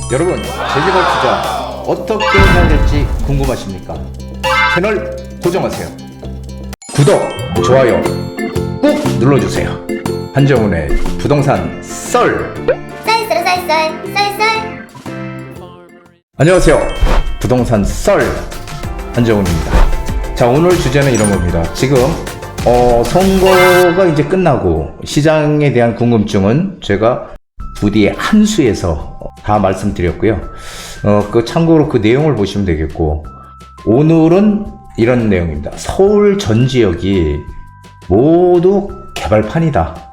여러분, 재개발 투자 어떻게 해야 될지 궁금하십니까? 채널 고정하세요. 구독, 좋아요 꾹 눌러주세요. 한정훈의 부동산 썰. 쌀. 안녕하세요. 부동산 썰 한정훈입니다. 자, 오늘 주제는 이런 겁니다. 지금 선거가 이제 끝나고 시장에 대한 궁금증은 제가 부디 한 수에서 다 말씀드렸고요. 참고로 그 내용을 보시면 되겠고, 오늘은 이런 내용입니다. 서울 전 지역이 모두 개발판이다.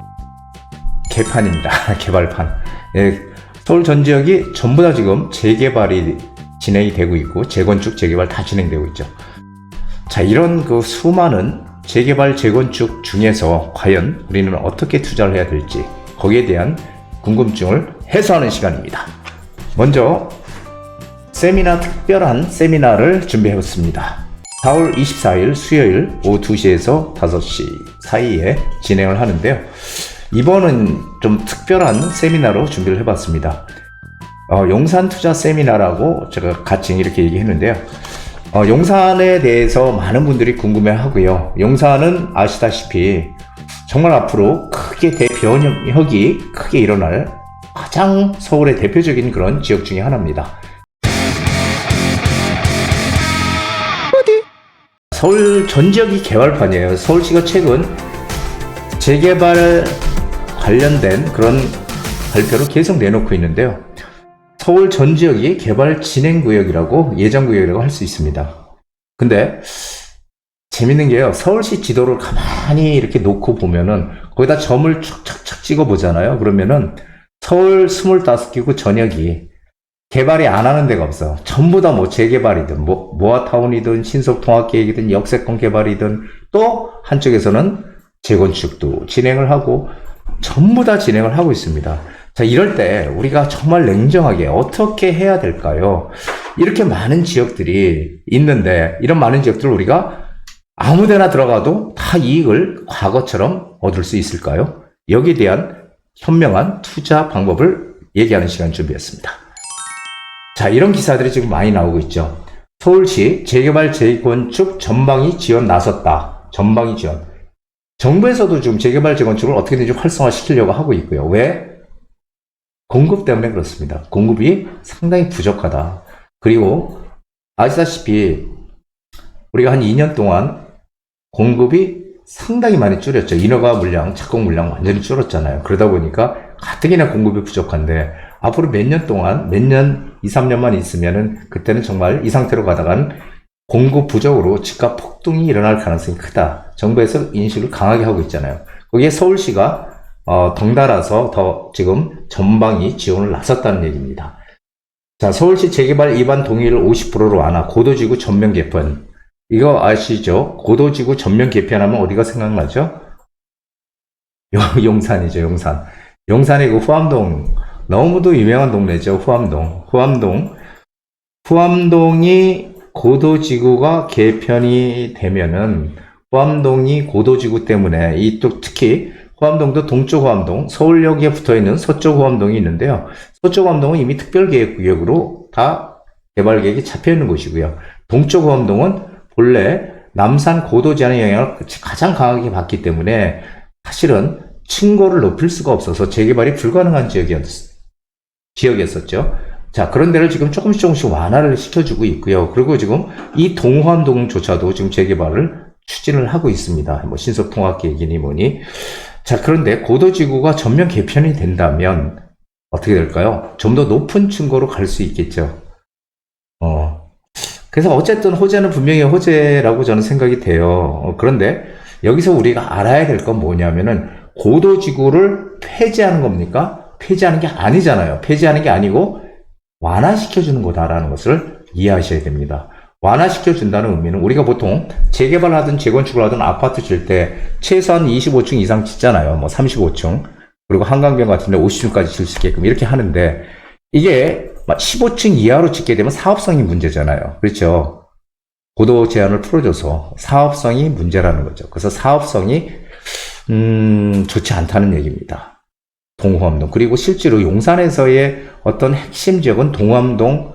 개판입니다. 개발판. 예, 서울 전 지역이 전부 다 지금 재개발이 진행이 되고 있고, 재건축, 재개발 다 진행되고 있죠. 자, 이런 그 수많은 재개발, 재건축 중에서 과연 우리는 어떻게 투자를 해야 될지, 거기에 대한 궁금증을 해소하는 시간입니다. 먼저 특별한 세미나를 준비해봤습니다. 4월 24일 수요일 오후 2시에서 5시 사이에 진행을 하는데요. 이번은 좀 특별한 세미나로 준비를 해봤습니다. 용산 투자 세미나라고 제가 같이 이렇게 얘기했는데요. 용산에 대해서 많은 분들이 궁금해하고요. 용산은 아시다시피 정말 앞으로 크게 대변혁이 크게 일어날 가장 서울의 대표적인 그런 지역 중에 하나입니다. 서울 전 지역이 개발판이에요. 서울시가 최근 재개발 관련된 그런 발표를 계속 내놓고 있는데요. 서울 전 지역이 개발 진행 구역이라고, 예정 구역이라고 할 수 있습니다. 근데 재밌는 게요, 서울시 지도를 가만히 이렇게 놓고 보면은 거기다 점을 촥촥촥 찍어 보잖아요. 그러면은 서울 25개구 전역이 개발이 안 하는 데가 없어. 전부 다 뭐 재개발이든 모아타운이든 신속통합계획이든 역세권 개발이든, 또 한쪽에서는 재건축도 진행을 하고 전부 다 진행을 하고 있습니다. 자, 이럴 때 우리가 정말 냉정하게 어떻게 해야 될까요? 이렇게 많은 지역들이 있는데, 이런 많은 지역들을 우리가 아무데나 들어가도 다 이익을 과거처럼 얻을 수 있을까요? 여기에 대한 현명한 투자 방법을 얘기하는 시간 준비했습니다. 자, 이런 기사들이 지금 많이 나오고 있죠. 서울시 재개발 재건축 전방위 지원 나섰다. 전방위 지원. 정부에서도 지금 재개발 재건축을 어떻게든지 활성화시키려고 하고 있고요. 왜? 공급 때문에 그렇습니다. 공급이 상당히 부족하다. 그리고 아시다시피 우리가 한 2년 동안 공급이 상당히 많이 줄였죠. 인허가 물량, 착공 물량 완전히 줄었잖아요. 그러다 보니까 가뜩이나 공급이 부족한데, 앞으로 몇 년 동안, 몇 년, 2, 3년만 있으면은 그때는 정말 이 상태로 가다간 공급 부족으로 집값 폭등이 일어날 가능성이 크다. 정부에서 인식을 강하게 하고 있잖아요. 거기에 서울시가 덩달아서 더 지금 전방위 지원을 나섰다는 얘기입니다. 자, 서울시 재개발 입안 동의를 50%로 완화, 고도지구 전면 개편. 이거 아시죠? 고도지구 전면 개편하면 어디가 생각나죠? 용산이죠, 용산. 용산의 그 후암동, 너무도 유명한 동네죠, 후암동. 후암동이 고도지구가 개편이 되면은, 후암동이 고도지구 때문에 이쪽 특히 후암동도 동쪽 후암동, 서울역에 붙어있는 서쪽 후암동이 있는데요. 서쪽 후암동은 이미 특별계획구역으로 다 개발계획이 잡혀있는 곳이고요. 동쪽 후암동은 본래 남산 고도 제한의 영향을 가장 강하게 받기 때문에 사실은 층고를 높일 수가 없어서 재개발이 불가능한 지역이었었죠. 자, 그런 데를 지금 조금씩 완화를 시켜주고 있고요. 그리고 지금 이 동호암동조차도 지금 재개발을 추진을 하고 있습니다. 뭐 신속통합계획이니 뭐니. 자, 그런데 고도지구가 전면 개편이 된다면 어떻게 될까요? 좀 더 높은 층고로 갈 수 있겠죠. 그래서 어쨌든 호재는 분명히 호재라고 저는 생각이 돼요. 그런데 여기서 우리가 알아야 될 건 뭐냐면은, 고도지구를 폐지하는 겁니까? 폐지하는 게 아니잖아요. 폐지하는 게 아니고 완화시켜주는 거다라는 것을 이해하셔야 됩니다. 완화시켜준다는 의미는, 우리가 보통 재개발을 하든 재건축을 하든 아파트 질 때 최소한 25층 이상 짓잖아요. 뭐 35층. 그리고 한강변 같은 데 50층까지 질 수 있게끔 이렇게 하는데, 이게 15층 이하로 짓게 되면 사업성이 문제잖아요. 그렇죠? 고도 제한을 풀어줘서 사업성이 문제라는 거죠. 그래서 사업성이 좋지 않다는 얘기입니다. 동호암동. 그리고 실제로 용산에서의 어떤 핵심 지역은 동암동,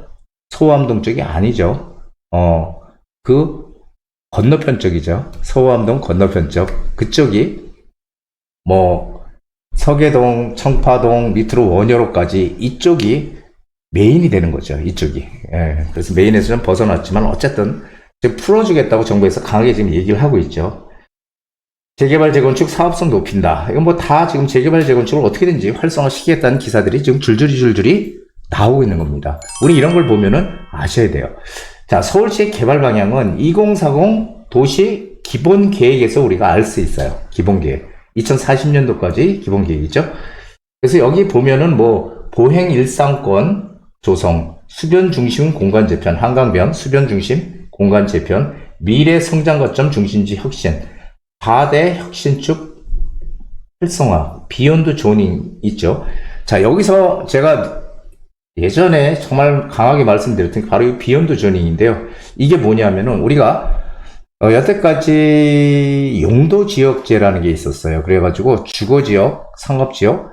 소암동 쪽이 아니죠. 그 건너편 쪽이죠. 소암동 건너편 쪽. 그쪽이 뭐 서계동, 청파동, 밑으로 원효로까지 이쪽이 메인이 되는 거죠. 이쪽이. 예, 그래서 메인에서 좀 벗어났지만 어쨌든 지금 풀어주겠다고 정부에서 강하게 지금 얘기를 하고 있죠. 재개발 재건축 사업성 높인다. 이건 뭐 다 지금 재개발 재건축을 어떻게든지 활성화시키겠다는 기사들이 지금 줄줄이 나오고 있는 겁니다. 우리 이런 걸 보면은 아셔야 돼요. 자, 서울시의 개발 방향은 2040 도시 기본 계획에서 우리가 알 수 있어요. 기본 계획. 2040년도까지 기본 계획이죠. 그래서 여기 보면은 뭐 보행 일상권 조성, 수변 중심 공간 재편, 한강변 수변 중심 공간 재편, 미래 성장 거점 중심지 혁신, 4대 혁신축 활성화, 비욘드 조닝 있죠. 자, 여기서 제가 예전에 정말 강하게 말씀드렸던 게 바로 이 비욘드 조닝인데요. 이게 뭐냐면은 우리가 여태까지 용도지역제라는 게 있었어요. 그래가지고 주거지역, 상업지역,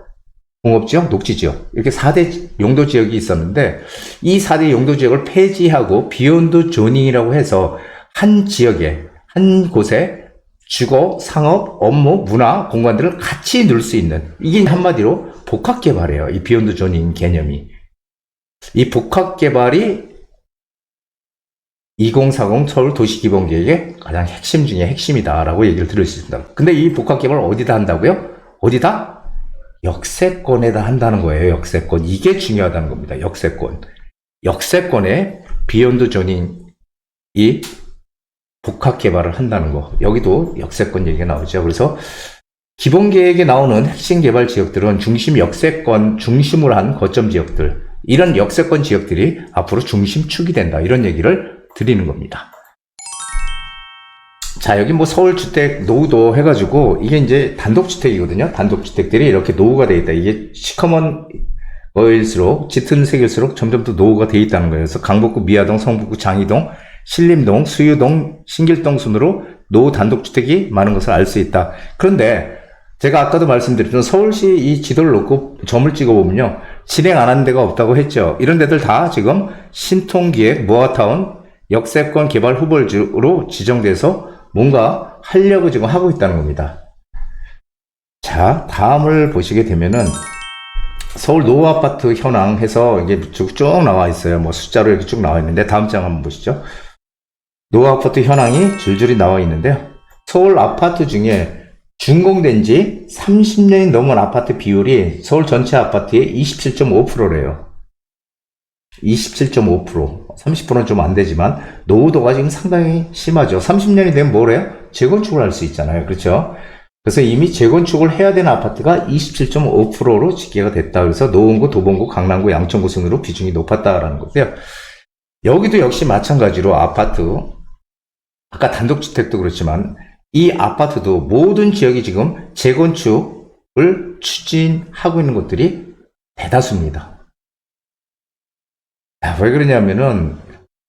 공업지역, 녹지지역 이렇게 4대 용도지역이 있었는데 이 4대 용도지역을 폐지하고 비욘드 조닝이라고 해서 한 지역에, 한 곳에 주거, 상업, 업무, 문화, 공간들을 같이 넣을 수 있는, 이게 한마디로 복합개발이에요. 이 비욘드 조닝 개념이. 이 복합개발이 2040 서울 도시기본계획의 가장 핵심 중에 핵심이다라고 얘기를 들을 수 있습니다. 근데 이 복합개발을 어디다 한다고요? 어디다? 역세권에다 한다는 거예요. 역세권. 이게 중요하다는 겁니다. 역세권. 역세권에 비욘드 조닝이 복합개발을 한다는 거. 여기도 역세권 얘기가 나오죠. 그래서 기본계획에 나오는 핵심 개발 지역들은 중심 역세권 중심으로 한 거점 지역들, 이런 역세권 지역들이 앞으로 중심축이 된다, 이런 얘기를 드리는 겁니다. 자, 여기 뭐 서울주택 노후도 해가지고 이게 이제 단독주택이거든요. 단독주택들이 이렇게 노후가 되어 있다. 이게 시커먼 거일수록, 짙은 색일수록 점점 더 노후가 되어 있다는 거예요. 그래서 강북구, 미아동, 성북구, 장이동, 신림동, 수유동, 신길동 순으로 노후 단독주택이 많은 것을 알 수 있다. 그런데 제가 아까도 말씀드렸던 서울시 이 지도를 놓고 점을 찍어보면요, 진행 안 하는 데가 없다고 했죠. 이런 데들 다 지금 신통기획, 모아타운, 역세권 개발 후보지로 지정돼서 뭔가 하려고 지금 하고 있다는 겁니다. 자, 다음을 보시게 되면은 서울 노후 아파트 현황 해서 이게 쭉 나와 있어요. 뭐 숫자로 이렇게 쭉 나와 있는데, 다음 장 한번 보시죠. 노후 아파트 현황이 줄줄이 나와 있는데요. 서울 아파트 중에 준공된 지 30년이 넘은 아파트 비율이 서울 전체 아파트의 27.5%래요. 27.5%. 30%는 좀 안 되지만 노후도가 지금 상당히 심하죠. 30년이 되면 뭐래요? 재건축을 할 수 있잖아요. 그렇죠? 그래서 이미 재건축을 해야 되는 아파트가 27.5%로 집계가 됐다. 그래서 노원구, 도봉구, 강남구, 양천구 순으로 비중이 높았다라는 거고요. 여기도 역시 마찬가지로 아파트, 아까 단독주택도 그렇지만 이 아파트도 모든 지역이 지금 재건축을 추진하고 있는 곳들이 대다수입니다. 왜 그러냐면은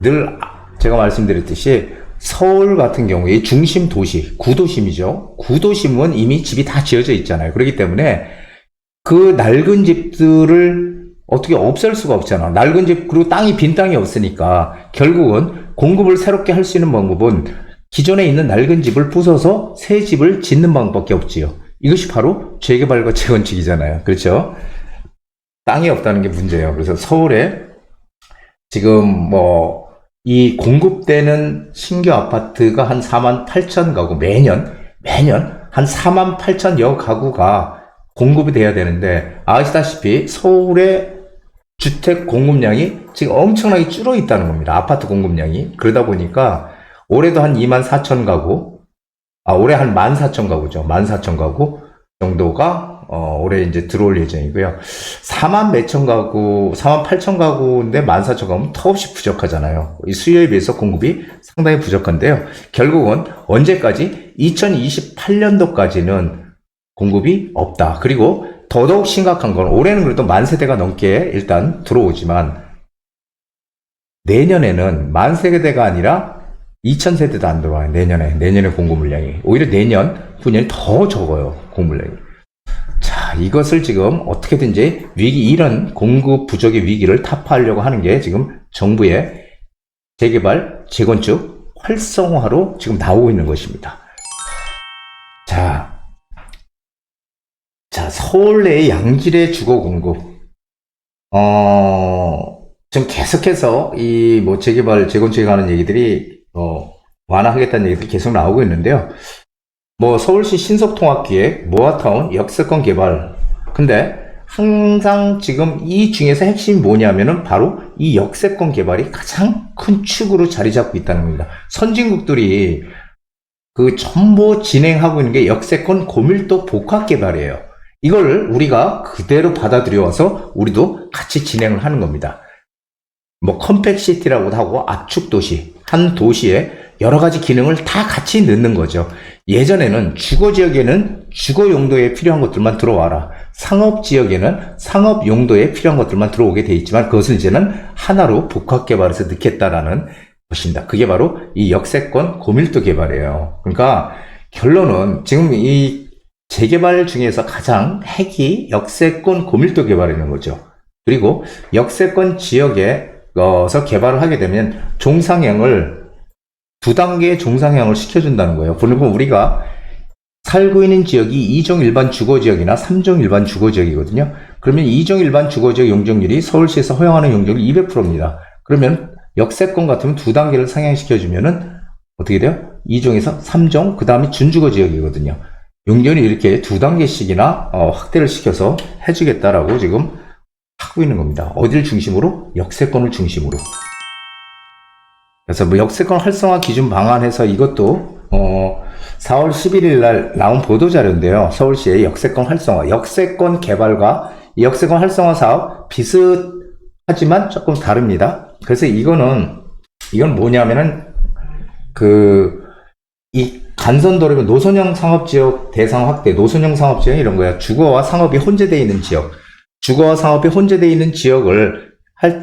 늘 제가 말씀드렸듯이 서울 같은 경우에 중심 도시, 구도심이죠. 구도심은 이미 집이 다 지어져 있잖아요. 그렇기 때문에 그 낡은 집들을 어떻게 없앨 수가 없잖아. 낡은 집, 그리고 빈 땅이 없으니까 결국은 공급을 새롭게 할 수 있는 방법은 기존에 있는 낡은 집을 부숴서 새 집을 짓는 방법밖에 없지요. 이것이 바로 재개발과 재건축이잖아요. 그렇죠? 땅이 없다는 게 문제예요. 그래서 서울에 지금 이 공급되는 신규 아파트가 한 48,000 가구, 매년 한 48,000여 가구가 공급이 돼야 되는데, 아시다시피 서울의 주택 공급량이 지금 엄청나게 줄어 있다는 겁니다. 아파트 공급량이. 그러다 보니까 올해도 한 24,000 가구, 올해 한 14,000 가구죠. 14,000 가구 정도가 올해 이제 들어올 예정이고요. 4만 몇천 가구, 4만 8천 가구인데 14,000 가구면 턱없이 부족하잖아요. 이 수요에 비해서 공급이 상당히 부족한데요. 결국은 언제까지? 2028년도까지는 공급이 없다. 그리고 더더욱 심각한 건 올해는 그래도 10,000세대가 넘게 일단 들어오지만 내년에는 10,000세대가 아니라 2,000세대도 안 들어와요. 내년에 공급 물량이. 오히려 내년, 후년이 더 적어요. 공급 물량이. 자, 이것을 지금 어떻게든지 이런 공급 부족의 위기를 타파하려고 하는 게 지금 정부의 재개발, 재건축 활성화로 지금 나오고 있는 것입니다. 자, 서울 내의 양질의 주거 공급. 지금 계속해서 이 재개발, 재건축에 관한 얘기들이, 완화하겠다는 얘기들이 계속 나오고 있는데요. 서울시 신속통합기획, 모아타운, 역세권 개발. 근데 항상 지금 이 중에서 핵심이 뭐냐면은 바로 이 역세권 개발이 가장 큰 축으로 자리 잡고 있다는 겁니다. 선진국들이 전부 진행하고 있는 게 역세권 고밀도 복합 개발이에요. 이걸 우리가 그대로 받아들여와서 우리도 같이 진행을 하는 겁니다. 컴팩시티라고도 하고 압축도시, 한 도시에 여러 가지 기능을 다 같이 넣는 거죠. 예전에는 주거 지역에는 주거 용도에 필요한 것들만 들어와라. 상업 지역에는 상업 용도에 필요한 것들만 들어오게 돼 있지만 그것을 이제는 하나로 복합 개발해서 넣겠다라는 것입니다. 그게 바로 이 역세권 고밀도 개발이에요. 그러니까 결론은 지금 이 재개발 중에서 가장 핵이 역세권 고밀도 개발이라는 거죠. 그리고 역세권 지역에서 개발을 하게 되면 종상향을 2단계의 종상향을 시켜준다는 거예요. 그리고 우리가 살고 있는 지역이 2종 일반 주거지역이나 3종 일반 주거지역이거든요. 그러면 2종 일반 주거지역 용적률이 서울시에서 허용하는 용적률 200%입니다. 그러면 역세권 같으면 2단계를 상향시켜주면은 어떻게 돼요? 2종에서 3종, 그 다음에 준주거지역이거든요. 용적률이 이렇게 2단계씩이나 확대를 시켜서 해주겠다라고 지금 하고 있는 겁니다. 어디를 중심으로? 역세권을 중심으로. 그래서 역세권 활성화 기준 방안해서 이것도 4월 11일 날 나온 보도자료인데요. 서울시의 역세권 활성화, 역세권 개발과 이 역세권 활성화 사업 비슷하지만 조금 다릅니다. 그래서 이건 뭐냐면은 이 간선도로면 노선형 상업지역 대상 확대, 노선형 상업지역 이런 거야. 주거와 상업이 혼재되어 있는 지역, 주거와 상업이 혼재되어 있는 지역을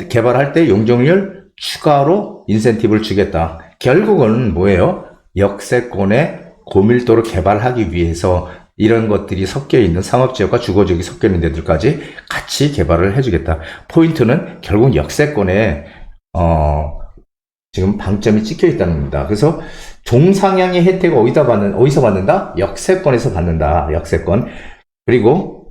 개발할 때 용적률 추가로 인센티브를 주겠다. 결국은 뭐예요? 역세권의 고밀도로 개발하기 위해서 이런 것들이 섞여 있는 상업지역과 주거지역이 섞여 있는 데들까지 같이 개발을 해주겠다. 포인트는 결국 역세권에 지금 방점이 찍혀 있다는 겁니다. 그래서 종상향의 혜택을 어디서 받는다? 역세권에서 받는다. 역세권. 그리고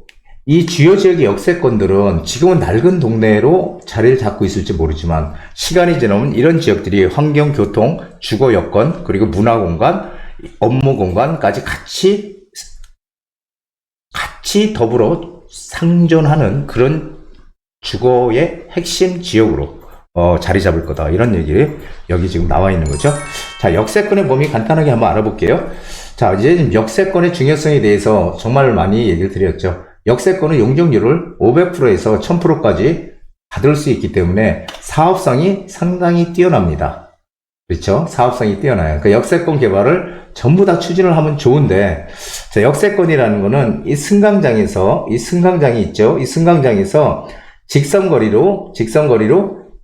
이 주요 지역의 역세권들은 지금은 낡은 동네로 자리를 잡고 있을지 모르지만 시간이 지나면 이런 지역들이 환경, 교통, 주거 여건, 그리고 문화 공간, 업무 공간까지 같이 더불어 상존하는 그런 주거의 핵심 지역으로 자리 잡을 거다. 이런 얘기 여기 지금 나와 있는 거죠. 자, 역세권의 범위 간단하게 한번 알아볼게요. 자, 이제 역세권의 중요성에 대해서 정말 많이 얘기를 드렸죠. 역세권은 용적률을 500%에서 1000%까지 받을 수 있기 때문에 사업성이 상당히 뛰어납니다. 그렇죠? 사업성이 뛰어나요. 그러니까 역세권 개발을 전부 다 추진을 하면 좋은데, 자, 역세권이라는 거는 이 승강장이 있죠? 이 승강장에서 직선거리로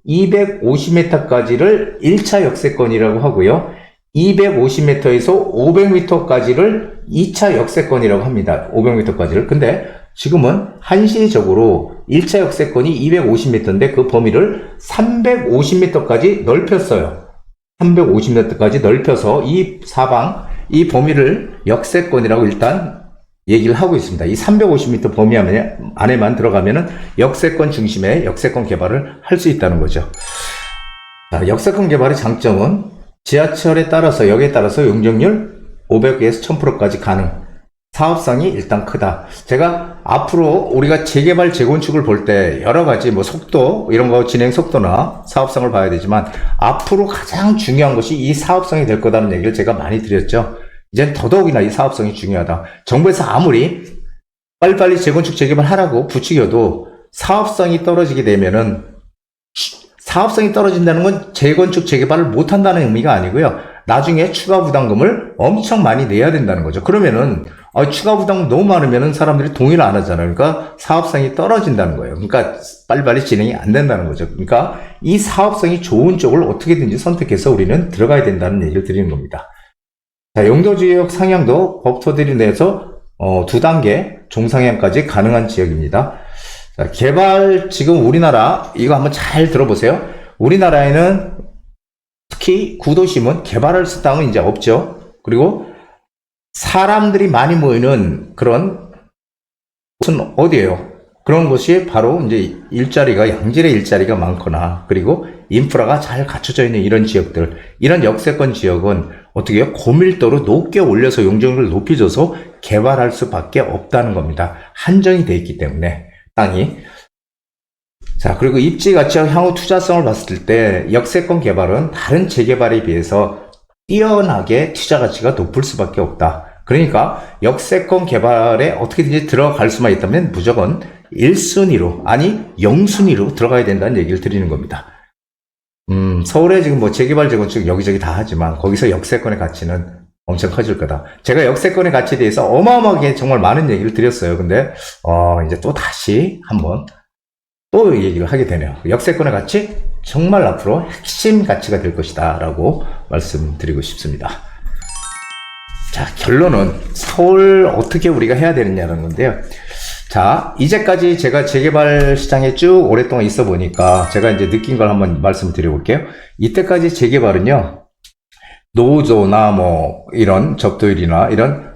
250m까지를 1차 역세권이라고 하고요. 250m에서 500m까지를 2차 역세권이라고 합니다. 500m까지를. 근데 지금은 한시적으로 1차 역세권이 250m인데 그 범위를 350m까지 넓혔어요. 350m까지 넓혀서 이 범위를 역세권이라고 일단 얘기를 하고 있습니다. 이 350m 범위 안에만 들어가면은 역세권 중심의 역세권 개발을 할 수 있다는 거죠. 자, 역세권 개발의 장점은 지하철에 따라서, 역에 따라서 용적률 500에서 1000%까지 가능. 사업성이 일단 크다. 제가 앞으로 우리가 재개발, 재건축을 볼 때 여러 가지 속도, 이런 거 진행 속도나 사업성을 봐야 되지만 앞으로 가장 중요한 것이 이 사업성이 될 거다는 얘기를 제가 많이 드렸죠. 이젠 더더욱이나 이 사업성이 중요하다. 정부에서 아무리 빨리빨리 재건축, 재개발 하라고 부추겨도 사업성이 떨어지게 되면은, 사업성이 떨어진다는 건 재건축, 재개발을 못 한다는 의미가 아니고요. 나중에 추가 부담금을 엄청 많이 내야 된다는 거죠. 그러면은 추가 부담금 너무 많으면은 사람들이 동의를 안 하잖아요. 그러니까 사업성이 떨어진다는 거예요. 그러니까 빨리빨리 진행이 안 된다는 거죠. 그러니까 이 사업성이 좋은 쪽을 어떻게든지 선택해서 우리는 들어가야 된다는 얘기를 드리는 겁니다. 자, 용도지역 상향도 법토들이 내서 2단계 종상향까지 가능한 지역입니다. 자, 개발 지금 우리나라 이거 한번 잘 들어보세요. 우리나라에는 특히 구도심은 개발할 수 땅은 이제 없죠. 그리고 사람들이 많이 모이는 그런 곳은 어디예요? 그런 곳이 바로 이제 양질의 일자리가 많거나 그리고 인프라가 잘 갖춰져 있는 이런 지역들, 이런 역세권 지역은 어떻게 해요? 고밀도로 높게 올려서 용적률을 높여줘서 개발할 수밖에 없다는 겁니다. 한정이 돼 있기 때문에 땅이. 자, 그리고 입지 가치와 향후 투자성을 봤을 때 역세권 개발은 다른 재개발에 비해서 뛰어나게 투자 가치가 높을 수밖에 없다. 그러니까 역세권 개발에 어떻게든지 들어갈 수만 있다면 무조건 1순위로 아니 0순위로 들어가야 된다는 얘기를 드리는 겁니다. 서울에 지금 뭐 재개발 재건축 여기저기 다 하지만 거기서 역세권의 가치는 엄청 커질 거다. 제가 역세권의 가치에 대해서 어마어마하게 정말 많은 얘기를 드렸어요. 근데 이제 또 다시 한번 또 얘기를 하게 되네요. 역세권의 가치 정말 앞으로 핵심 가치가 될 것이다 라고 말씀드리고 싶습니다. 자, 결론은 서울 어떻게 우리가 해야 되느냐는 건데요. 자, 이제까지 제가 재개발 시장에 쭉 오랫동안 있어 보니까 제가 이제 느낀 걸 한번 말씀드려 볼게요. 이때까지 재개발은요, 노후조나 뭐 이런 접도율이나 이런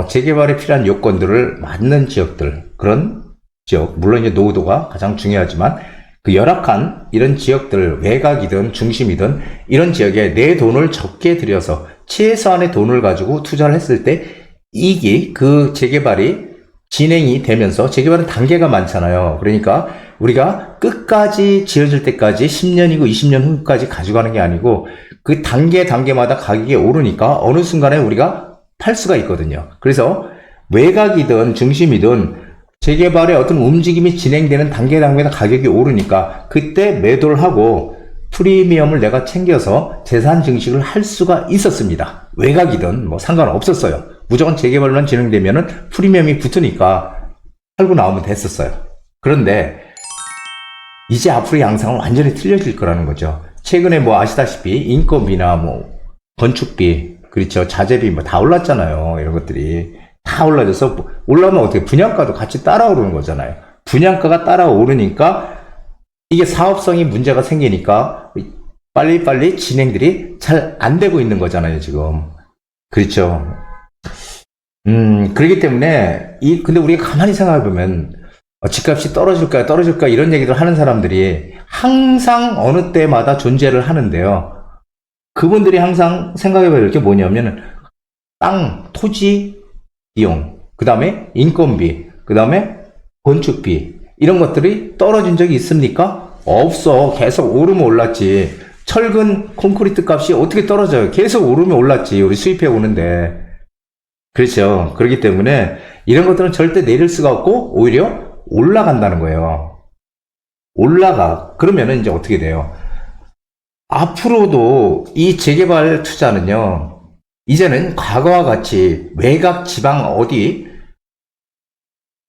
재개발에 필요한 요건들을 맞는 지역들, 그런 지역, 물론 이제 노후도가 가장 중요하지만 그 열악한 이런 지역들, 외곽이든 중심이든 이런 지역에 내 돈을 적게 들여서 최소한의 돈을 가지고 투자를 했을 때 이게 그 재개발이 진행이 되면서, 재개발은 단계가 많잖아요. 그러니까 우리가 끝까지 지어질 때까지 10년이고 20년 후까지 가져가는 게 아니고 그 단계마다 가격이 오르니까 어느 순간에 우리가 팔 수가 있거든요. 그래서 외곽이든 중심이든 재개발의 어떤 움직임이 진행되는 단계마다 가격이 오르니까 그때 매도를 하고 프리미엄을 내가 챙겨서 재산 증식을 할 수가 있었습니다. 외곽이든 뭐 상관없었어요. 무조건 재개발만 진행되면은 프리미엄이 붙으니까 팔고 나오면 됐었어요. 그런데 이제 앞으로 양상은 완전히 틀려질 거라는 거죠. 최근에 뭐 아시다시피 인건비나 뭐 건축비, 그렇죠, 자재비 뭐 다 올랐잖아요. 이런 것들이 다 올라져서 올라오면 어떻게 분양가도 같이 따라오르는 거잖아요. 분양가가 따라오르니까 이게 사업성이 문제가 생기니까 빨리빨리 진행들이 잘 안 되고 있는 거잖아요, 지금. 그렇죠. 그렇기 때문에 근데 우리가 가만히 생각해보면 집값이 떨어질까 이런 얘기들 하는 사람들이 항상 어느 때마다 존재를 하는데요. 그분들이 항상 생각해봐야 될 게 뭐냐면 땅, 토지 비용, 그 다음에 인건비, 그 다음에 건축비, 이런 것들이 떨어진 적이 있습니까? 없어. 계속 오르면 올랐지. 철근 콘크리트 값이 어떻게 떨어져요? 계속 오르면 올랐지. 우리 수입해 오는데. 그렇죠. 그렇기 때문에 이런 것들은 절대 내릴 수가 없고 오히려 올라간다는 거예요. 그러면은 이제 어떻게 돼요? 앞으로도 이 재개발 투자는요, 이제는 과거와 같이 외곽 지방 어디,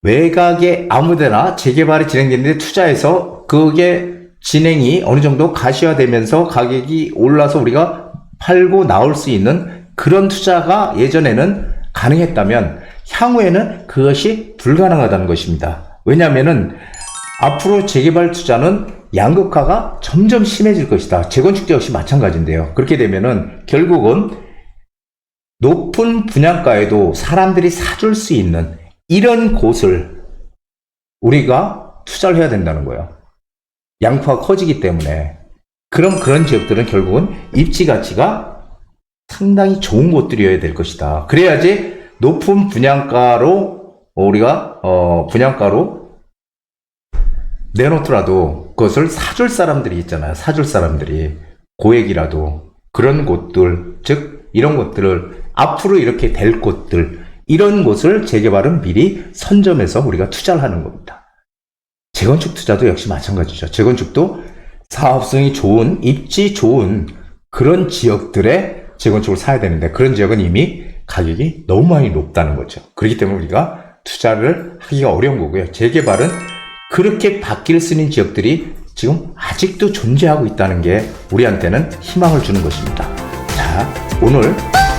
외곽에 아무데나 재개발이 진행되는데 투자해서 그게 진행이 어느 정도 가시화되면서 가격이 올라서 우리가 팔고 나올 수 있는 그런 투자가 예전에는 가능했다면 향후에는 그것이 불가능하다는 것입니다. 왜냐하면은 앞으로 재개발 투자는 양극화가 점점 심해질 것이다. 재건축도 역시 마찬가지인데요. 그렇게 되면은 결국은 높은 분양가에도 사람들이 사줄 수 있는 이런 곳을 우리가 투자를 해야 된다는 거예요. 양파가 커지기 때문에. 그런 지역들은 결국은 입지 가치가 상당히 좋은 곳들이어야 될 것이다. 그래야지 높은 분양가로 우리가 분양가로 내놓더라도 그것을 사줄 사람들이 있잖아요. 사줄 사람들이 고액이라도 그런 곳들, 즉 이런 곳들을 앞으로 이렇게 될 곳들, 이런 곳을 재개발은 미리 선점해서 우리가 투자를 하는 겁니다. 재건축 투자도 역시 마찬가지죠. 재건축도 사업성이 좋은, 입지 좋은 그런 지역들의 재건축을 사야 되는데 그런 지역은 이미 가격이 너무 많이 높다는 거죠. 그렇기 때문에 우리가 투자를 하기가 어려운 거고요. 재개발은 그렇게 바뀔 수 있는 지역들이 지금 아직도 존재하고 있다는 게 우리한테는 희망을 주는 것입니다. 자, 오늘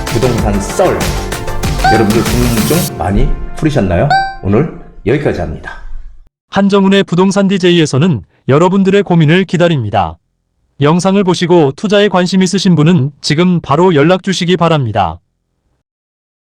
부동산 썰 여러분들 궁금증 많이 풀으셨나요? 오늘 여기까지 합니다. 한정훈의 부동산 DJ에서는 여러분들의 고민을 기다립니다. 영상을 보시고 투자에 관심 있으신 분은 지금 바로 연락 주시기 바랍니다.